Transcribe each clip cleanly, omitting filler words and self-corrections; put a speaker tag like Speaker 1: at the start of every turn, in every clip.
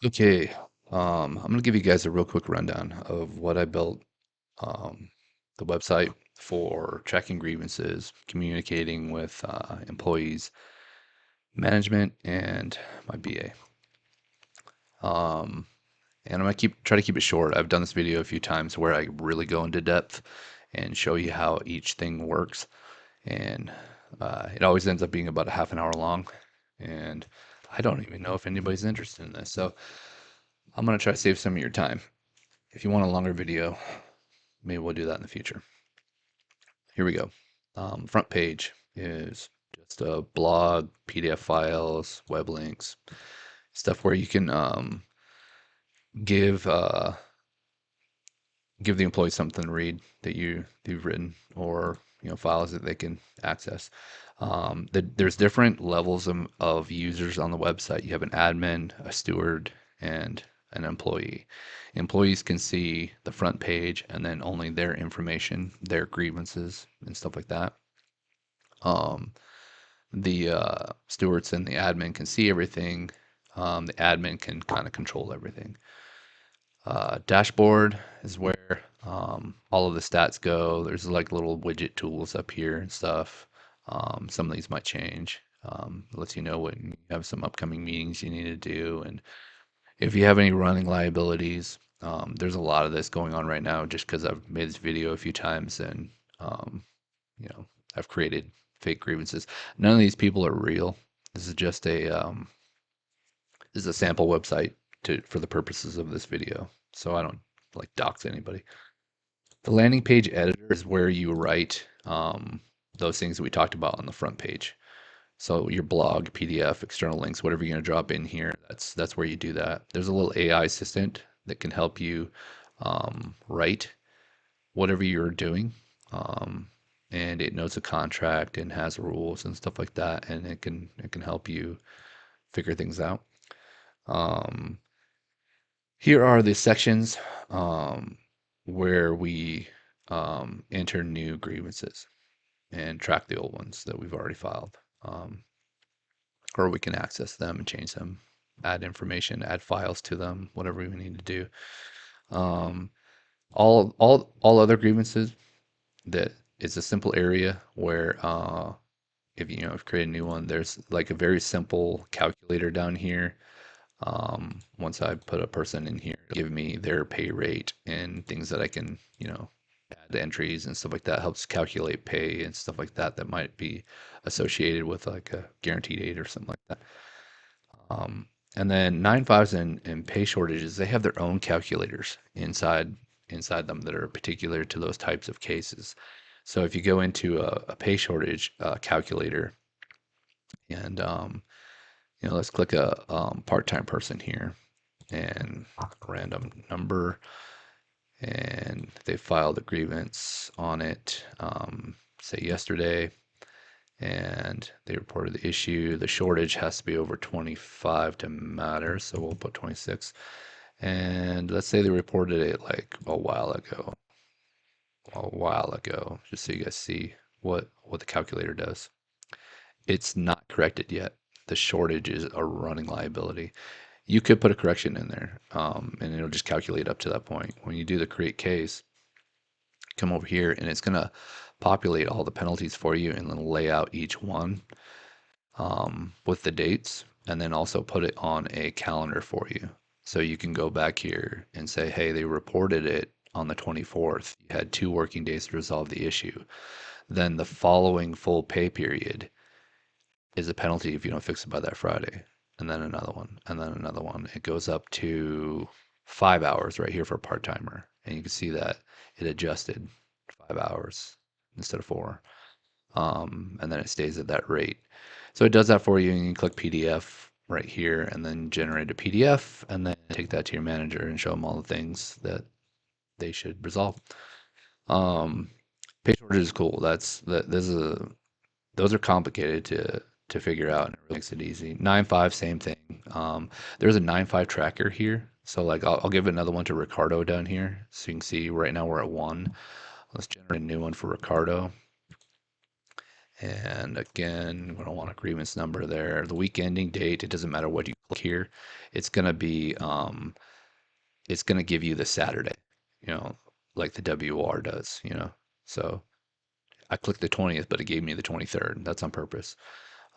Speaker 1: Okay, I'm gonna give you guys a real quick rundown of what I built, um, the website for tracking grievances, communicating with employees, management, and my BA. Um, and I'm gonna try to keep it short. I've done this video a few times where I really go into depth and show you how each thing works, and it always ends up being about a half an hour long, and I don't even know if anybody's interested in this. So I'm gonna try to save some of your time. If you want a longer video, maybe we'll do that in the future. Here we go. Front page is just a blog, PDF files, web links, stuff where you can give give the employees something to read that you've written, or files that they can access. There's different levels of users on the website. You have an admin, a steward, and an employee. Employees can see the front page and then only their information, their grievances, and stuff like that. Um, the stewards and the admin can see everything. The admin can kind of control everything. Dashboard is where all of the stats go. There's like little widget tools up here and stuff. Some of these might change. It lets you know when you have some upcoming meetings you need to do, and if you have any running liabilities. There's a lot of this going on right now just because I've made this video a few times, and um, you know I've created fake grievances. None of these people are real. This is just this is a sample website for the purposes of this video, so I don't like dox anybody. The landing page editor is where you write those things that we talked about on the front page. So your blog, PDF, external links, whatever you're going to drop in here, that's where you do that. There's a little AI assistant that can help you write whatever you're doing, um, and it knows a contract and has rules and stuff like that, and it can help you figure things out. Um, Here are the sections where we enter new grievances and track the old ones that we've already filed. Or we can access them and change them, add information, add files to them, whatever we need to do. Um, all other grievances, that is a simple area where if if you create a new one, there's like a very simple calculator down here. Once I put a person in here, give me their pay rate and things that I can, add entries and stuff like that. Helps calculate pay and stuff like that that might be associated with like a guarantee date or something like that. Um, and then 9.5s and pay shortages, they have their own calculators inside them that are particular to those types of cases. So if you go into a pay shortage calculator, and let's click a part-time person here and random number, and they filed a grievance on it, say yesterday, and they reported the issue. The shortage has to be over 25 to matter, so we'll put 26. And let's say they reported it like a while ago, just so you guys see what the calculator does. It's not corrected yet. The shortage is a running liability. You could put a correction in there, and it'll just calculate up to that point. When you do the create case, come over here, and it's gonna populate all the penalties for you and then lay out each one with the dates, and then also put it on a calendar for you. So you can go back here and say, hey, they reported it on the 24th. You had 2 working days to resolve the issue. Then the following full pay period is a penalty if you don't fix it by that Friday. And then another one, and then another one. It goes up to 5 hours right here for a part timer. And you can see that it adjusted 5 hours instead of 4. And then it stays at that rate. So it does that for you, and you can click PDF right here and then generate a PDF, and then take that to your manager and show them all the things that they should resolve. Page order is cool. Those are complicated to figure out, and it really makes it easy. 9.5, same thing. There's a 9.5 tracker here. So like I'll give another one to Ricardo down here. So you can see right now we're at 1. Let's generate a new one for Ricardo. And again, we don't want a grievance number there. The week ending date, it doesn't matter what you click here. It's gonna be it's gonna give you the Saturday, you know, like the WR does, you know. So I clicked the 20th, but it gave me the 23rd. That's on purpose.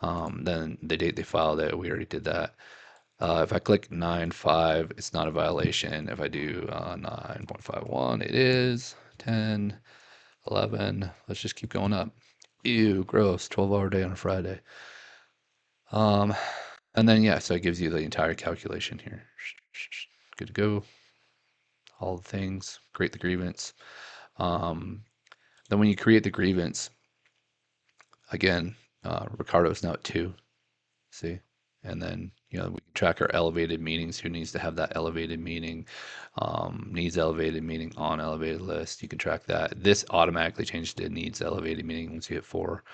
Speaker 1: Then the date they filed it, we already did that. If I click 9.5, it's not a violation. If I do 9.51, it is 10, 11. Let's just keep going up. Ew, gross. 12-hour day on a Friday. Um, and then, yeah, so it gives you the entire calculation here. Good to go. All the things. Create the grievance. Um, then when you create the grievance, again, Ricardo's now at 2. See? And then, you know, we can track our elevated meetings. Who needs to have that elevated meeting? Needs elevated meeting on elevated list. You can track that. This automatically changed to needs elevated meeting once you hit 4.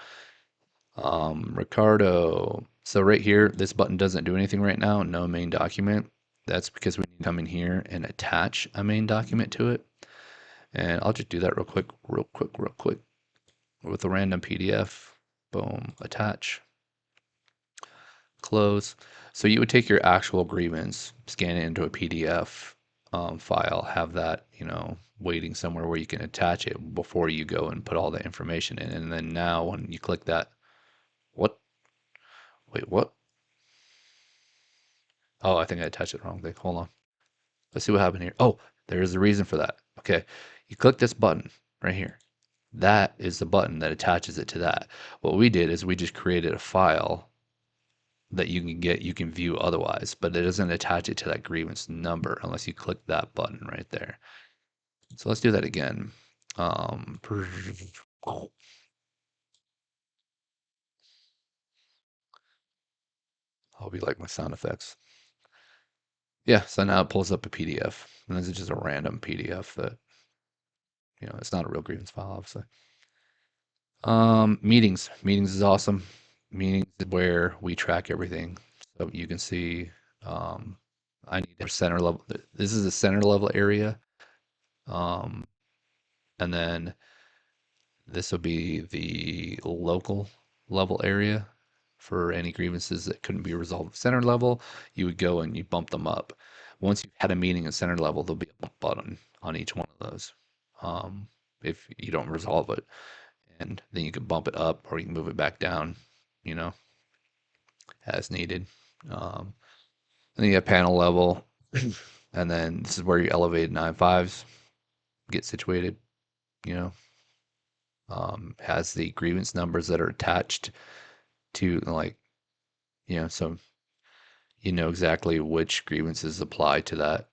Speaker 1: Ricardo. So right here, this button doesn't do anything right now. No main document. That's because we need to come in here and attach a main document to it. And I'll just do that real quick with a random PDF. Boom, attach. Close. So you would take your actual grievance, scan it into a PDF file, have that, you know, waiting somewhere where you can attach it before you go and put all the information in. And then now when you click that, what? Wait, what? Oh, I think I attached it wrong thing. Hold on. Let's see what happened here. Oh, there's a reason for that. Okay. You click this button right here. That is the button that attaches it to that. What we did is we just created a file that you can view otherwise, but it doesn't attach it to that grievance number unless you click that button right there. So let's do that again. I'll be like my sound effects. Yeah, so now it pulls up a PDF, and this is just a random PDF that, you know, it's not a real grievance file, obviously. Meetings. Meetings is awesome. Meetings is where we track everything. So you can see, I need a center level. This is a center level area. Um, and then this will be the local level area for any grievances that couldn't be resolved at center level. You would go and you bump them up. Once you've had a meeting at center level, there'll be a bump button on each one of those. If you don't resolve it, and then you can bump it up or you can move it back down, you know, as needed. And then you have panel level, and then this is where your elevated 9.5s get situated, you know. Has the grievance numbers that are attached to, like, you know, so you know exactly which grievances apply to that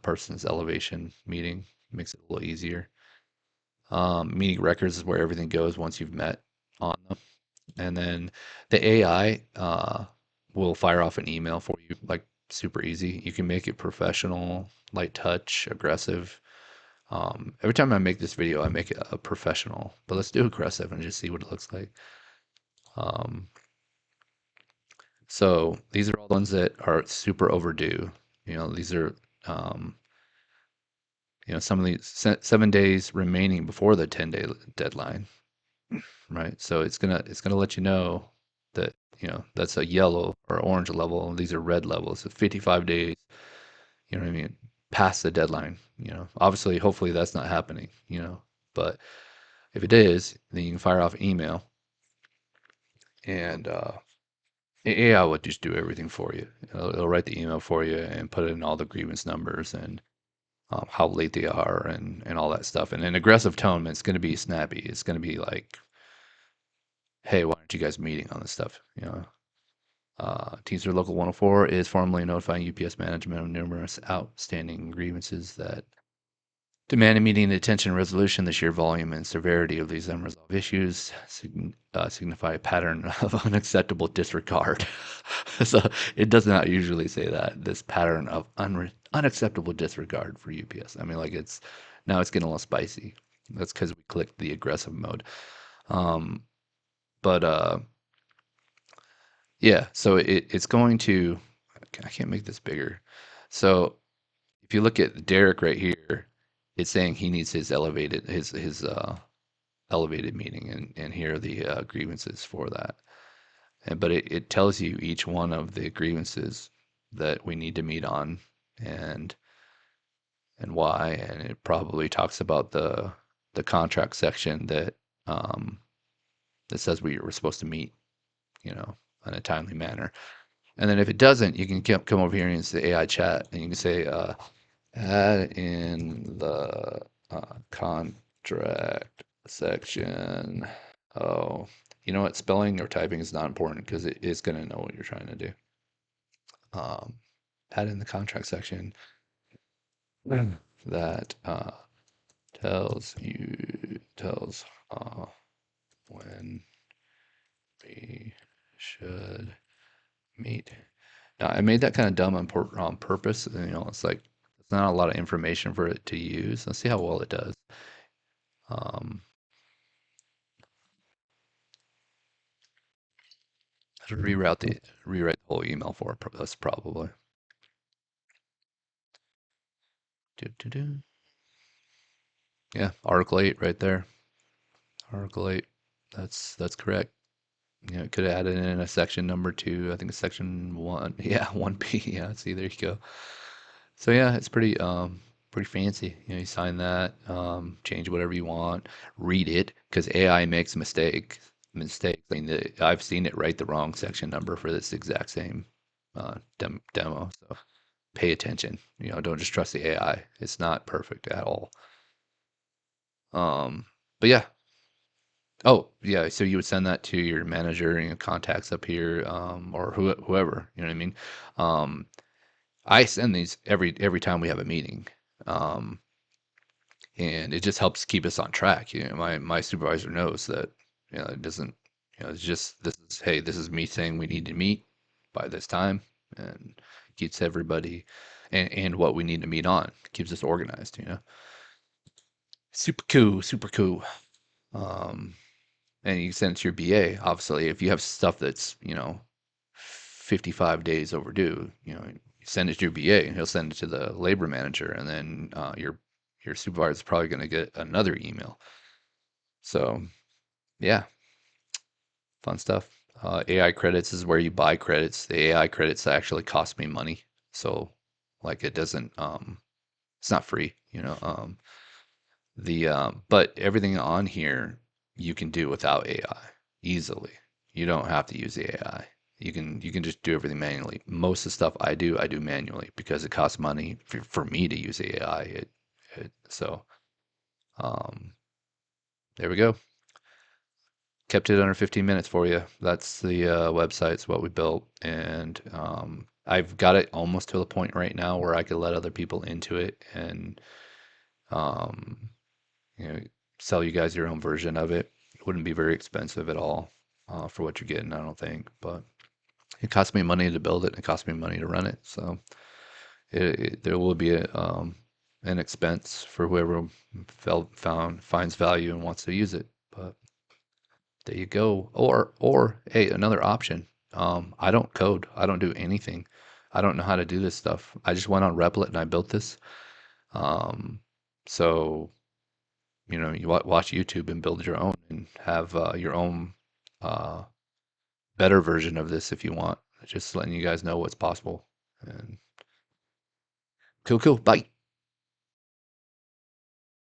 Speaker 1: person's elevation meeting. Makes it a little easier. Meeting records is where everything goes once you've met on them. And then the AI will fire off an email for you, like super easy. You can make it professional, light touch, aggressive. Every time I make this video, I make it a professional, but let's do aggressive and just see what it looks like. Um, so these are all the ones that are super overdue. You know, these are, um, you know, some of these 7 days remaining before the 10-day deadline, right? So it's gonna let you know that, you know, that's a yellow or orange level, and these are red levels. So 55 days, you know what I mean, past the deadline. You know, obviously, hopefully that's not happening. You know, but if it is, then you can fire off email, and AI will just do everything for you. It'll write the email for you and put in all the grievance numbers and how late they are and all that stuff. And an aggressive tone, it's going to be snappy. It's going to be like, hey, why aren't you guys meeting on this stuff? You know, Teamster Local 104 is formally notifying UPS management of numerous outstanding grievances that demand immediate attention and resolution. The sheer volume and severity of these unresolved issues signify a pattern of unacceptable disregard. So it does not usually say that, this pattern of unacceptable disregard for UPS. I mean, like, it's now it's getting a little spicy. That's because we clicked the aggressive mode. Um, but yeah, so it's going to, I can't make this bigger. So if you look at Derek right here, it's saying he needs his elevated, his elevated meeting, and here are the grievances for that. But it tells you each one of the grievances that we need to meet on, and why, and it probably talks about the contract section that that says we're supposed to meet, in a timely manner. And then if it doesn't, you can come over here and say AI chat, and you can say, add in the contract section. Oh, you know what? Spelling or typing is not important because it is going to know what you're trying to do. Add in the contract section that tells when we should meet. Now, I made that kind of dumb on purpose. It's like it's not a lot of information for it to use. Let's see how well it does. Um, I should rewrite the whole email for us probably. Do. Yeah, Article 8 right there. Article 8. That's correct. It could have added in a section number 2. I think it's section 1. Yeah, 1B. Yeah, see, there you go. So yeah, it's pretty fancy. You sign that, change whatever you want, read it, because AI makes mistakes. I mean, I've seen it write the wrong section number for this exact same demo. So pay attention. Don't just trust the AI. It's not perfect at all. But yeah. Oh, yeah. So you would send that to your manager and your contacts up here, or whoever. You know what I mean? I send these every time we have a meeting, um, and it just helps keep us on track. My supervisor knows that it doesn't. It's just this is hey, this is me saying we need to meet by this time, and keeps everybody and what we need to meet on. Keeps us organized. Super cool, super cool. Um, and you send it to your BA. Obviously, if you have stuff that's 55 days overdue, you send it to your BA, and he'll send it to the labor manager, and then your supervisor is probably going to get another email. So yeah, fun stuff. AI credits is where you buy credits. The AI credits actually cost me money, so like it doesn't. It's not free, but everything on here you can do without AI easily. You don't have to use the AI. You can just do everything manually. Most of the stuff I do manually because it costs money for me to use AI. So um, there we go. Kept it under 15 minutes for you. That's the website. It's what we built, and I've got it almost to the point right now where I could let other people into it and um, you know, sell you guys your own version of it. It wouldn't be very expensive at all for what you're getting, I don't think. But it cost me money to build it, and it cost me money to run it. So there will be an expense for whoever finds value and wants to use it. But there you go. Or hey, another option. I don't code. I don't do anything. I don't know how to do this stuff. I just went on Replit and I built this. Um, so you watch YouTube and build your own and have your own uh, better version of this if you want. Just letting you guys know what's possible. And cool. Bye.